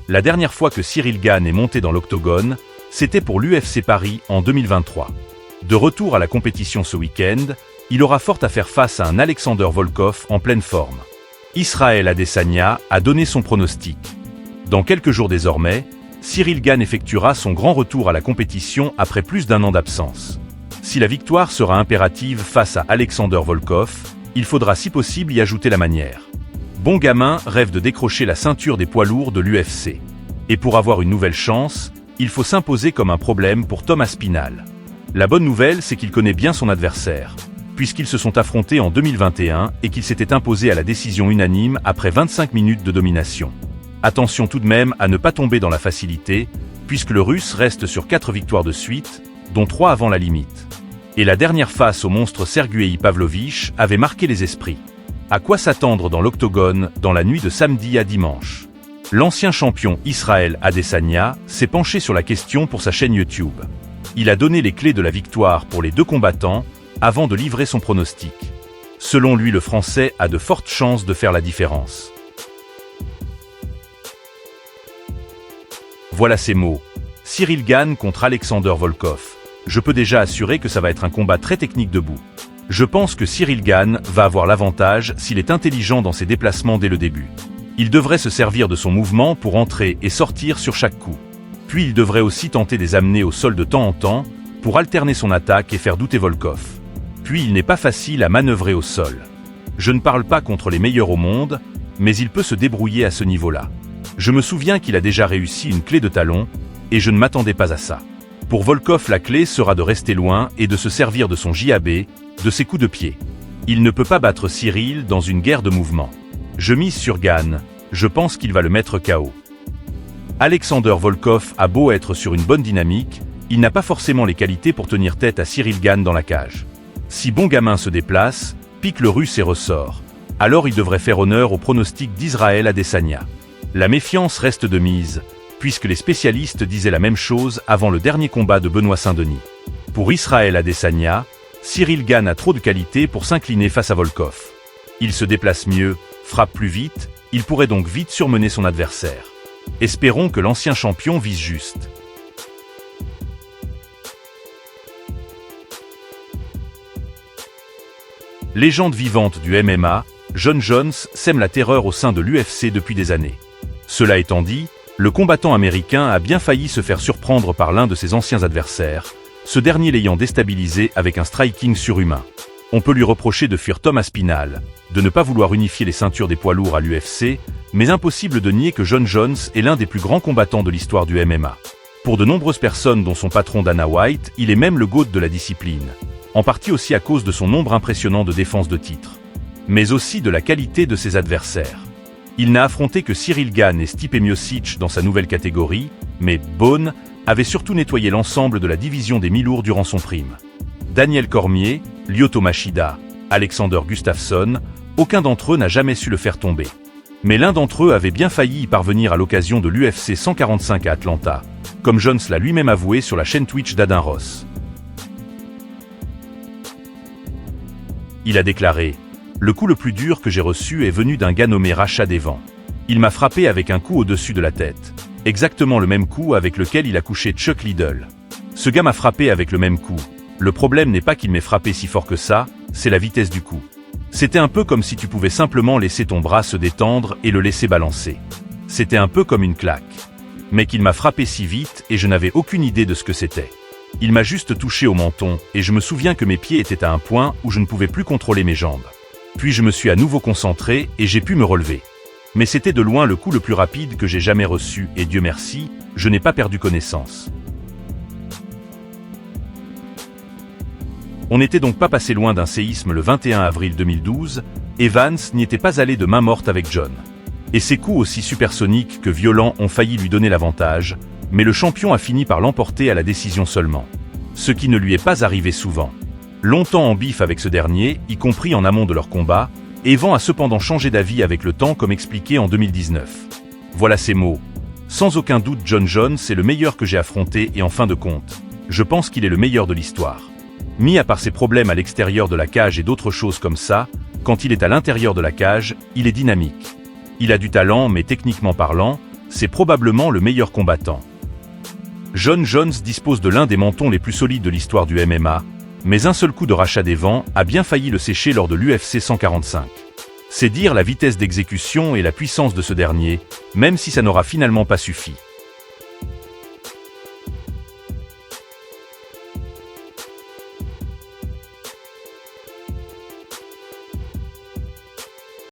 La dernière fois que Cyril Gane est monté dans l'octogone, c'était pour l'UFC Paris en 2023. De retour à la compétition ce week-end, il aura fort à faire face à un Alexander Volkov en pleine forme. Israël Adesanya a donné son pronostic. Dans quelques jours désormais, Cyril Gane effectuera son grand retour à la compétition après plus d'1 an d'absence. Si la victoire sera impérative face à Alexander Volkov, il faudra si possible y ajouter la manière. Bon Gamin rêve de décrocher la ceinture des poids lourds de l'UFC. Et pour avoir une nouvelle chance, il faut s'imposer comme un problème pour Thomas Spinal. La bonne nouvelle, c'est qu'il connaît bien son adversaire, puisqu'ils se sont affrontés en 2021 et qu'il s'était imposé à la décision unanime après 25 minutes de domination. Attention tout de même à ne pas tomber dans la facilité, puisque le Russe reste sur 4 victoires de suite, dont 3 avant la limite. Et la dernière face au monstre Sergueï Pavlovich avait marqué les esprits. À quoi s'attendre dans l'octogone dans la nuit de samedi à dimanche? L'ancien champion Israël Adesanya s'est penché sur la question pour sa chaîne YouTube. Il a donné les clés de la victoire pour les deux combattants avant de livrer son pronostic. Selon lui, le Français a de fortes chances de faire la différence. Voilà ses mots. Cyril Gane contre Alexander Volkov. Je peux déjà assurer que ça va être un combat très technique debout. Je pense que Cyril Gane va avoir l'avantage s'il est intelligent dans ses déplacements dès le début. Il devrait se servir de son mouvement pour entrer et sortir sur chaque coup. Puis il devrait aussi tenter des amener au sol de temps en temps, pour alterner son attaque et faire douter Volkov. Puis il n'est pas facile à manœuvrer au sol. Je ne parle pas contre les meilleurs au monde, mais il peut se débrouiller à ce niveau-là. Je me souviens qu'il a déjà réussi une clé de talon, et je ne m'attendais pas à ça. Pour Volkov, la clé sera de rester loin et de se servir de son JAB, de ses coups de pied. Il ne peut pas battre Cyril dans une guerre de mouvement. Je mise sur Gane, je pense qu'il va le mettre KO. Alexander Volkov a beau être sur une bonne dynamique, il n'a pas forcément les qualités pour tenir tête à Cyril Gane dans la cage. Si Bon Gamin se déplace, pique le Russe et ressort, alors il devrait faire honneur au pronostic d'Israël Adesanya. La méfiance reste de mise, puisque les spécialistes disaient la même chose avant le dernier combat de Benoît Saint-Denis. Pour Israël Adesanya, Cyril Gane a trop de qualité pour s'incliner face à Volkov. Il se déplace mieux, frappe plus vite, il pourrait donc vite surmener son adversaire. Espérons que l'ancien champion vise juste. Légende vivante du MMA, Jon Jones sème la terreur au sein de l'UFC depuis des années. Cela étant dit, le combattant américain a bien failli se faire surprendre par l'un de ses anciens adversaires, ce dernier l'ayant déstabilisé avec un striking surhumain. On peut lui reprocher de fuir Thomas Spinal, de ne pas vouloir unifier les ceintures des poids lourds à l'UFC, mais impossible de nier que Jon Jones est l'un des plus grands combattants de l'histoire du MMA. Pour de nombreuses personnes dont son patron Dana White, il est même le GOAT de la discipline, en partie aussi à cause de son nombre impressionnant de défenses de titre, mais aussi de la qualité de ses adversaires. Il n'a affronté que Cyril Gane et Stipe Miocic dans sa nouvelle catégorie, mais Bone avait surtout nettoyé l'ensemble de la division des mi-lourds durant son prime. Daniel Cormier, Lyoto Machida, Alexander Gustafsson, aucun d'entre eux n'a jamais su le faire tomber. Mais l'un d'entre eux avait bien failli y parvenir à l'occasion de l'UFC 145 à Atlanta, comme Jones l'a lui-même avoué sur la chaîne Twitch d'Adin Ross. Il a déclaré « Le coup le plus dur que j'ai reçu est venu d'un gars nommé Racha Devan. Il m'a frappé avec un coup au-dessus de la tête. Exactement le même coup avec lequel il a couché Chuck Liddell. Ce gars m'a frappé avec le même coup. Le problème n'est pas qu'il m'ait frappé si fort que ça, c'est la vitesse du coup. C'était un peu comme si tu pouvais simplement laisser ton bras se détendre et le laisser balancer. C'était un peu comme une claque. Mais qu'il m'a frappé si vite et je n'avais aucune idée de ce que c'était. Il m'a juste touché au menton et je me souviens que mes pieds étaient à un point où je ne pouvais plus contrôler mes jambes. Puis je me suis à nouveau concentré et j'ai pu me relever. Mais c'était de loin le coup le plus rapide que j'ai jamais reçu et Dieu merci, je n'ai pas perdu connaissance. On n'était donc pas passé loin d'un séisme le 21 avril 2012, Evans n'y était pas allé de main morte avec John. Et ses coups aussi supersoniques que violents ont failli lui donner l'avantage, mais le champion a fini par l'emporter à la décision seulement. Ce qui ne lui est pas arrivé souvent. Longtemps en bif avec ce dernier, y compris en amont de leur combat, Evan a cependant changé d'avis avec le temps comme expliqué en 2019. Voilà ses mots. Sans aucun doute Jon Jones est le meilleur que j'ai affronté et en fin de compte, je pense qu'il est le meilleur de l'histoire. Mis à part ses problèmes à l'extérieur de la cage et d'autres choses comme ça, quand il est à l'intérieur de la cage, il est dynamique. Il a du talent mais techniquement parlant, c'est probablement le meilleur combattant. John Jones dispose de l'un des mentons les plus solides de l'histoire du MMA, mais un seul coup de rachat des vents a bien failli le sécher lors de l'UFC 145. C'est dire la vitesse d'exécution et la puissance de ce dernier, même si ça n'aura finalement pas suffi.